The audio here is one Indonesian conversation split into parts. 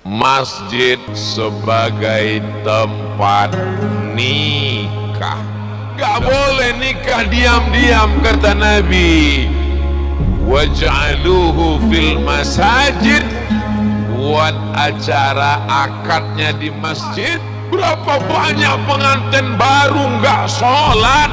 Masjid sebagai tempat nikah. Gak boleh nikah diam-diam, kata Nabi. Waj'aluhu fil masajid, buat acara akadnya di masjid. Berapa banyak pengantin baru nggak sholat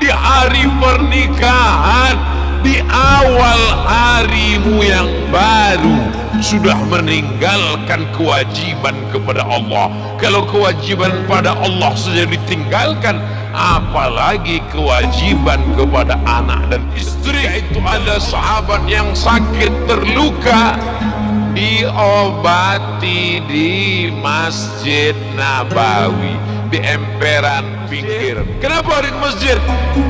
di hari pernikahan, di awal harimu yang baru sudah meninggalkan kewajiban kepada Allah. Kalau kewajiban pada Allah saja ditinggalkan, apalagi kewajiban kepada anak dan istri. Itu ada sahabat yang sakit terluka, diobati di Masjid Nabawi, di emperan pinggir. Kenapa di masjid?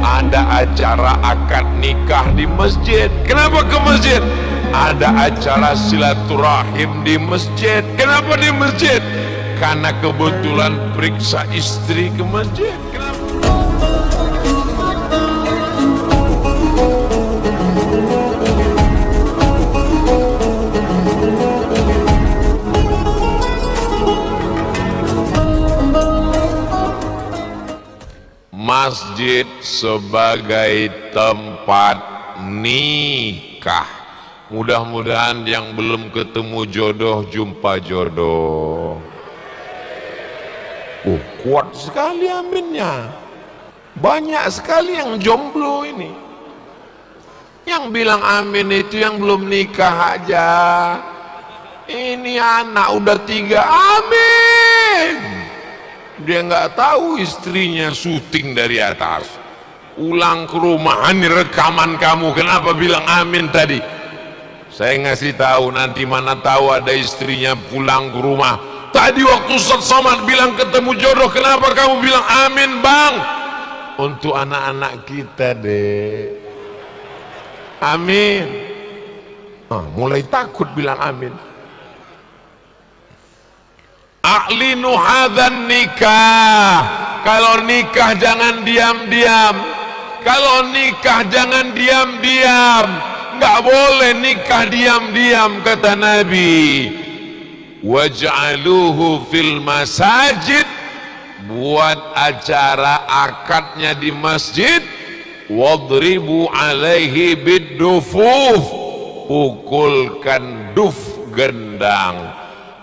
Ada acara akad nikah di masjid. Kenapa ke masjid? Ada acara silaturahim di masjid. Kenapa di masjid? Karena kebetulan periksa istri ke masjid. Kenapa? Masjid sebagai tempat nikah. Mudah-mudahan yang belum ketemu jodoh jumpa jodoh. Kuat sekali aminnya. Banyak sekali yang jomblo ini. Yang bilang amin itu yang belum nikah aja. Ini anak udah 3, amin. Dia nggak tahu istrinya syuting dari atas. Ulang ke rumah, ini rekaman kamu, kenapa bilang amin tadi? Saya ngasih tahu, nanti mana tahu ada istrinya pulang ke rumah. Tadi waktu Ustaz Somad bilang ketemu jodoh, kenapa kamu bilang amin bang? Untuk anak-anak kita deh. Amin. Mulai takut bilang amin. A'linu hadzan nikah. Kalau nikah jangan diam-diam. Kalau nikah jangan diam-diam. Enggak boleh nikah diam-diam, kata Nabi. Waj'aluhu fil masajid, buat acara akadnya di masjid. Wadribu alaihi biddufuf, pukulkan duf, gendang.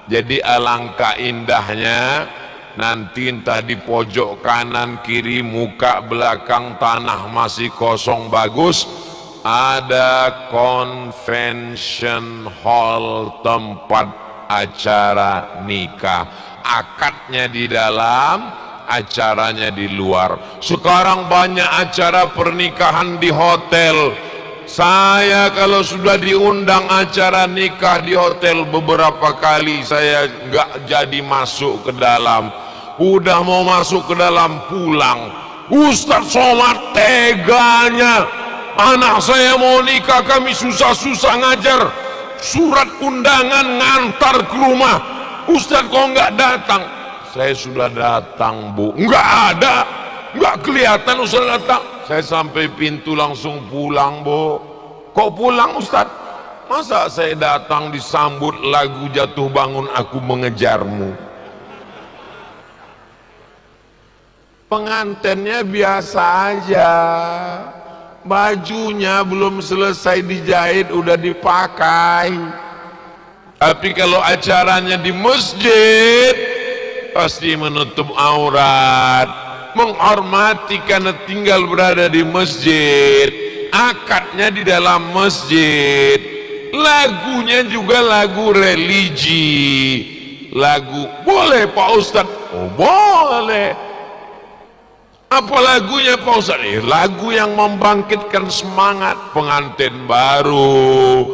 Jadi alangkah indahnya nanti entah di pojok kanan kiri, muka belakang, tanah masih kosong bagus, ada convention hall, tempat acara nikah. Akadnya di dalam, acaranya di luar. Sekarang banyak acara pernikahan di hotel. Saya kalau sudah diundang acara nikah di hotel beberapa kali, saya nggak jadi masuk ke dalam. Udah mau masuk ke dalam, pulang. Ustaz Somad teganya, anak saya mau nikah, kami susah-susah ngajar surat undangan ngantar ke rumah. Ustaz kok nggak datang? Saya sudah datang bu. Nggak ada, nggak kelihatan Ustaz datang. Saya sampai pintu langsung pulang bu. Kok pulang Ustaz? Masa saya datang disambut lagu jatuh bangun aku mengejarmu? Pengantinnya biasa aja, bajunya belum selesai dijahit udah dipakai. Tapi kalau acaranya di masjid, pasti menutup aurat, menghormati karena tinggal berada di masjid. Akadnya di dalam masjid. Lagunya juga lagu religi. Lagu boleh Pak Ustaz? Oh boleh. Apa lagunya Pak Ustaz? Lagu yang membangkitkan semangat pengantin baru.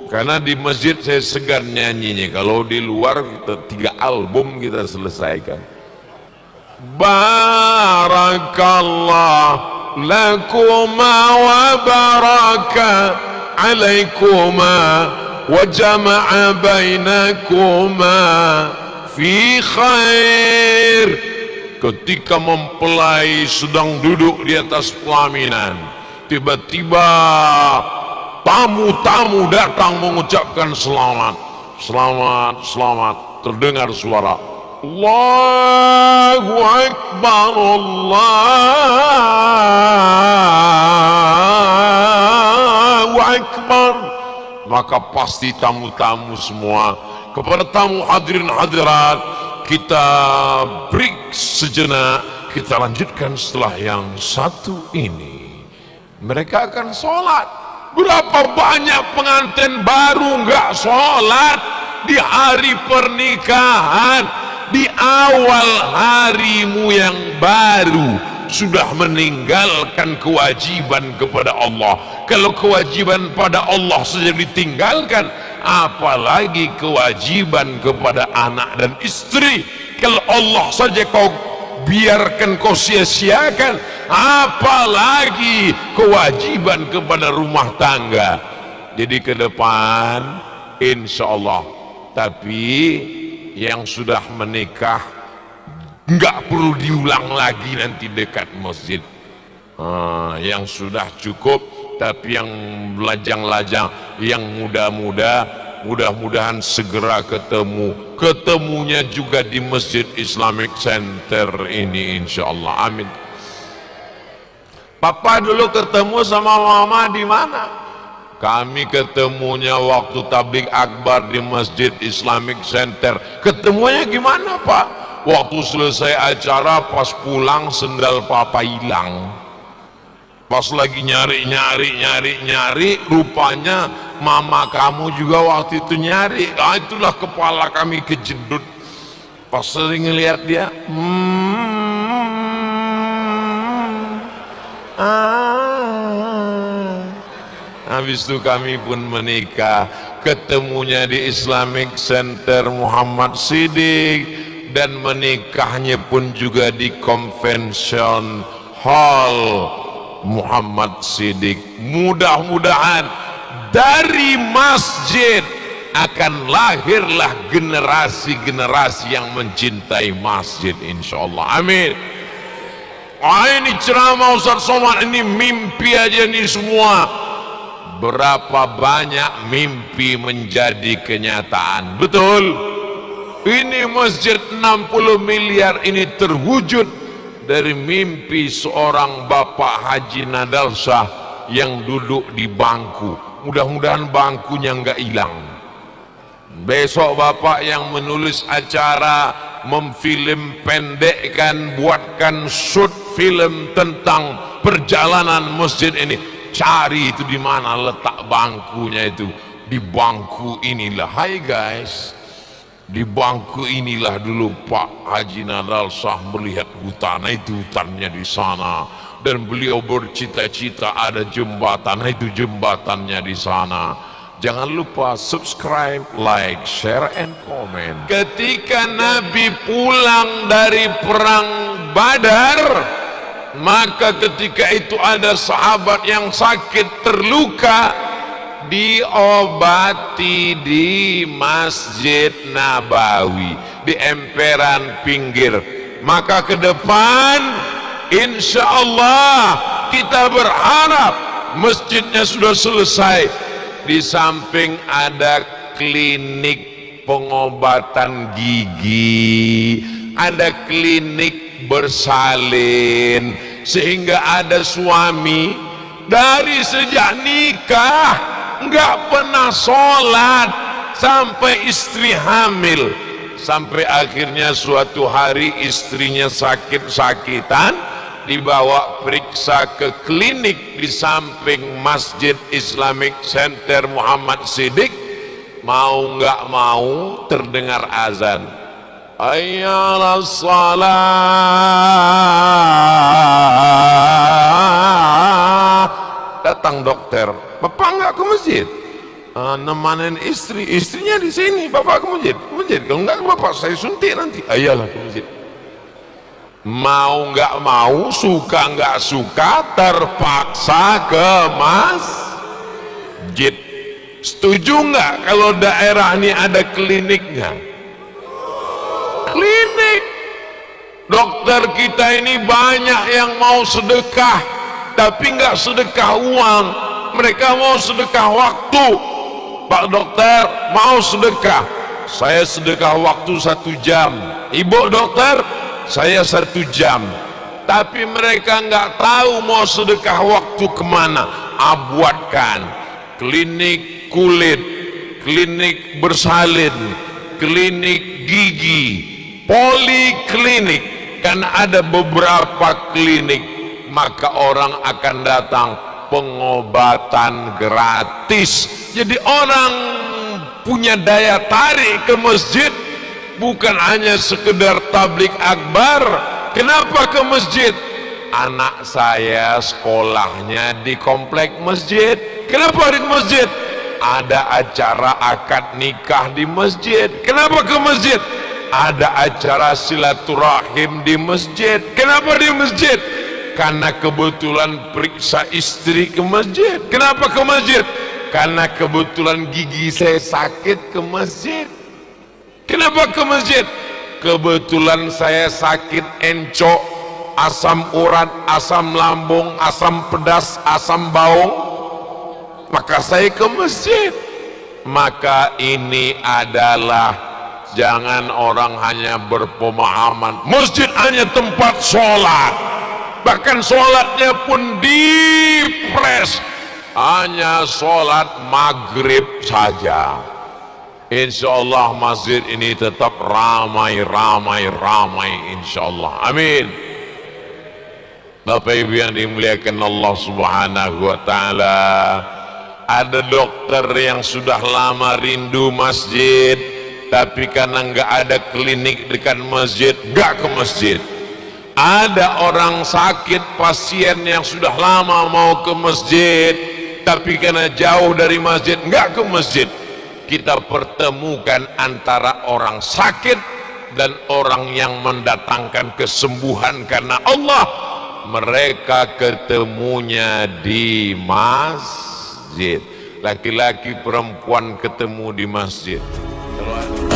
Karena di masjid saya segan nyanyinya. Kalau di luar kita 3 album kita selesaikan. Barakallah lakuma wa baraka alaikuma wa jama'a bainakuma fi khair. Ketika mempelai sedang duduk di atas pelaminan, tiba-tiba tamu-tamu datang mengucapkan selamat, selamat, selamat. terdengar suara Allahu Akbar, Allahu Akbar. Maka pasti tamu-tamu semua, kepada tamu hadirin hadirat, kita break sejenak, kita lanjutkan setelah yang satu ini. Mereka akan sholat. Berapa banyak pengantin baru nggak sholat di hari pernikahan, di awal harimu yang baru sudah meninggalkan kewajiban kepada Allah. Kalau kewajiban pada Allah saja ditinggalkan, apalagi kewajiban kepada anak dan istri. Kalau Allah saja kau biarkan, kau sia-siakan, apalagi kewajiban kepada rumah tangga. Jadi ke depan insya Allah, tapi yang sudah menikah nggak perlu diulang lagi nanti dekat masjid. Yang sudah cukup, tapi yang lajang-lajang, yang muda-muda, mudah-mudahan segera ketemunya juga di Masjid Islamic Center ini insyaallah. Amin. Papa dulu ketemu sama mama di mana? Kami ketemunya waktu tabligh akbar di Masjid Islamic Center. Ketemunya gimana Pak? Waktu selesai acara, pas pulang sendal papa hilang. Pas lagi nyari, rupanya mama kamu juga waktu itu nyari. Itulah kepala kami kejedut. Pas sering ngeliat dia, habis itu kami pun menikah. Ketemunya di Islamic Center Muhammad Siddiq, dan menikahnya pun juga di Convention Hall Muhammad Siddiq. Mudah-mudahan dari masjid akan lahirlah generasi-generasi yang mencintai masjid insyaallah. Amin. Ini ceramah Ustaz Somad, ini mimpi aja nih semua. Berapa banyak mimpi menjadi kenyataan. Betul? Ini masjid 60 miliar ini terwujud dari mimpi seorang Bapak Haji Nadal Shah yang duduk di bangku. Mudah-mudahan bangkunya nggak hilang. Besok Bapak yang menulis acara, memfilm pendekkan, buatkan shoot film tentang perjalanan masjid ini. Cari itu di mana letak bangkunya itu. Di bangku inilah. Hai guys, di bangku inilah dulu Pak Haji Nadal Shah melihat hutan. Itu hutannya di sana, dan beliau bercita-cita ada jembatan. Itu jembatannya di sana. Jangan lupa subscribe, like, share, and comment. Ketika Nabi pulang dari perang Badar, maka ketika itu ada sahabat yang sakit terluka, diobati di Masjid Nabawi, di emperan pinggir. Maka ke depan insya Allah kita berharap masjidnya sudah selesai. Di samping ada klinik pengobatan gigi, ada klinik bersalin, sehingga ada suami dari sejak nikah nggak pernah sholat sampai istri hamil, sampai akhirnya suatu hari istrinya sakit-sakitan, dibawa periksa ke klinik di samping Masjid Islamic Center Muhammad Siddiq. Mau nggak mau terdengar azan, hayya 'alas shalah. Datang dokter, bapak nggak ke masjid? Nemanin istrinya di sini, bapak ke masjid? Kalau nggak bapak saya suntik nanti. Ayolah ke masjid. Mau nggak mau, suka nggak suka, terpaksa ke masjid. Setuju nggak kalau daerah ini ada kliniknya? Klinik. Dokter kita ini banyak yang mau sedekah, tapi nggak sedekah uang, mereka mau sedekah waktu. Pak dokter mau sedekah, saya sedekah waktu 1 jam. Ibu dokter, saya 1 jam. Tapi mereka nggak tahu mau sedekah waktu kemana. Buatkan klinik kulit, klinik bersalin, klinik gigi, poliklinik. Kan ada beberapa klinik, maka orang akan datang, pengobatan gratis. Jadi orang punya daya tarik ke masjid, bukan hanya sekedar tablik akbar. Kenapa ke masjid? Anak saya sekolahnya di komplek masjid. Kenapa di masjid? Ada acara akad nikah di masjid. Kenapa ke masjid? Ada acara silaturahim di masjid. Kenapa di masjid? Karena kebetulan periksa istri ke masjid. Kenapa ke masjid? Karena kebetulan gigi saya sakit, ke masjid. Kenapa ke masjid? Kebetulan saya sakit encok, asam urat, asam lambung, asam pedas, asam baung, maka saya ke masjid. Maka ini adalah, jangan orang hanya berpemahaman masjid hanya tempat sholat, bahkan sholatnya pun dipres, hanya sholat maghrib saja. Insyaallah masjid ini tetap ramai insyaallah. Amin. Bapak Ibu yang dimuliakan Allah Subhanahu wa taala, ada dokter yang sudah lama rindu masjid, tapi karena nggak ada klinik dekat masjid, nggak ke masjid. Ada orang sakit, pasien yang sudah lama mau ke masjid, tapi karena jauh dari masjid, nggak ke masjid. Kita pertemukan antara orang sakit dan orang yang mendatangkan kesembuhan karena Allah. Mereka ketemunya di masjid. Laki-laki perempuan ketemu di masjid. Kalau